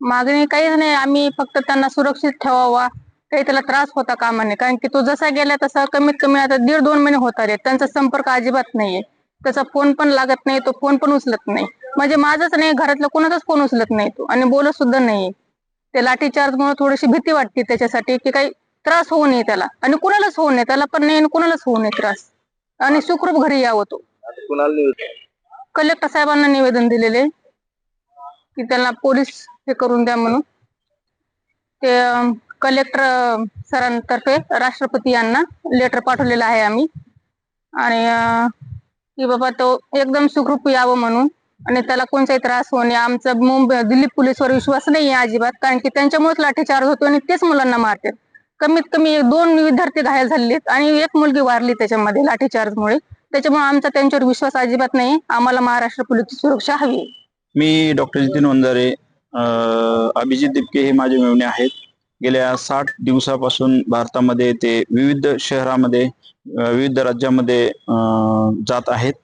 मागणी काहीच नाही, आम्ही फक्त त्यांना सुरक्षित ठेवावा, काही त्याला त्रास होता कामा नये. कारण की तो जसा गेला तसा कमीत कमी आता 1.5-2 महिने होत आले, त्यांचा संपर्क अजिबात नाहीये. त्याचा फोन पण लागत नाही, तो फोन पण उचलत नाही. म्हणजे माझाच नाही, घरातलं कोणाचाच फोन उचलत नाही तो आणि बोलत सुद्धा नाहीये. ते लाठीचार्जमुळे थोडीशी भीती वाटते त्याच्यासाठी, की काही त्रास होऊ नये त्याला आणि कुणालाच होऊ नये, त्याला पण नाही आणि कुणालाच होऊ नये त्रास, आणि सुखरूप घरी यावं. तो कलेक्टर साहेबांना निवेदन दिलेले की त्याला पोलीस हे करून द्या म्हणून. ते कलेक्टर सरांतर्फे राष्ट्रपती यांना लेटर पाठवलेलं आहे आम्ही, आणि की बाबा तो एकदम सुखरूप यावं म्हणून, आणि त्याला कोणताही त्रास होणे. आमचा दिल्ली पोलीसवर विश्वास नाही आहे अजिबात, कारण की त्यांच्यामुळेच लाठीचार्ज होतो आणि तेच मुलांना मारतात. कमीत कमी 2 विद्यार्थी घायल झालेत आणि 1 मुलगी वारली त्याच्यामध्ये लाठीचार्जमुळे. त्याच्यामुळे आमचा त्यांच्यावर विश्वास अजिबात नाही. आम्हाला महाराष्ट्र पोलीसची सुरक्षा हवी. मी डॉक्टर जितेन वंजारे, अभिजित दिपके हे माझे मेव्हणे आहेत. गेल्या 60 दिवसापासून भारतामध्ये ते विविध शहरामध्ये, विविध राज्यामध्ये जात आहेत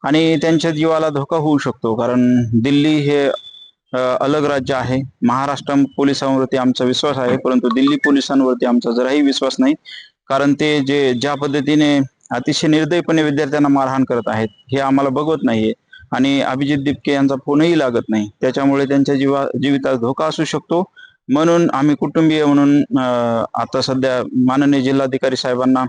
आणि त्यांच्या जीवाला धोका होऊ शकतो. कारण दिल्ली हे अलग राज्य आहे. महाराष्ट्र पोलिसांवरती आमचा विश्वास आहे, परंतु दिल्ली पोलिसांवरती आमचा जराही विश्वास नाही. कारण ते ज्या पद्धतीने अतिशय निर्दयीपणे विद्यार्थ्यांना मारहाण करत आहेत हे आम्हाला बघवत नाहीये. आणि अभिजित दिपके यांचा फोनही लागत नाही, त्याच्यामुळे त्यांच्या जीवितास धोका असू शकतो. म्हणून आम्ही कुटुंबीय म्हणून आता सध्या माननीय जिल्हाधिकारी साहेबांना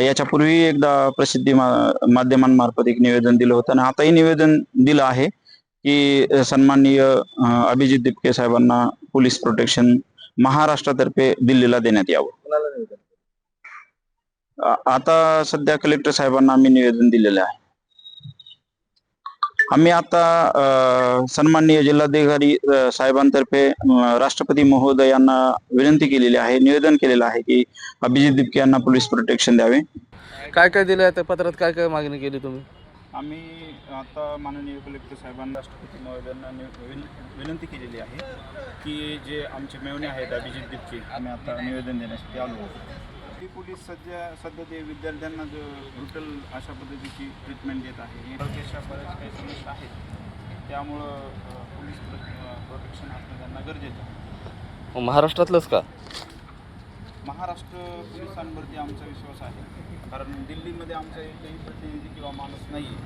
याच्यापूर्वी एकदा प्रसिद्धी माध्यमांमार्फत एक निवेदन दिलं होतं आणि आताही निवेदन दिलं आहे की सन्माननीय अभिजित दिपके साहेबांना पोलीस प्रोटेक्शन महाराष्ट्रातर्फे दिल्लीला देण्यात यावं. आता सध्या कलेक्टर साहेबांना आम्ही निवेदन दिलेलं आहे. आम्ही आता सन्माननीय जिल्हाधिकारी साहेबांतर्फे राष्ट्रपती महोदयांना विनंती केलेली आहे, निवेदन केलेलं आहे की अभिजित दिपके यांना पोलीस प्रोटेक्शन द्यावे. काय काय दिलं त्या पत्रात, काय काय मागणी केली तुम्ही? आम्ही आता माननीय कलेक्टर साहेबांना राष्ट्रपती महोदयांना विनंती केलेली आहे की जे आमचे मेव्हणे आहेत अभिजित दिपके, आम्ही आता निवेदन देण्यासाठी आलो. पोलीस सध्या ते विद्यार्थ्यांना जो ब्रुटल अशा पद्धतीची ट्रीटमेंट देत आहे, आरोग्याच्या बऱ्याच काही समस्या आहेत, त्यामुळं पोलीस प्रोटेक्शन असणं त्यांना गरजेचं आहे. महाराष्ट्रातलंच का? महाराष्ट्र पोलिसांवरती आमचा विश्वास आहे, कारण दिल्लीमध्ये आमचा एकही प्रतिनिधी किंवा माणूस नाही आहे.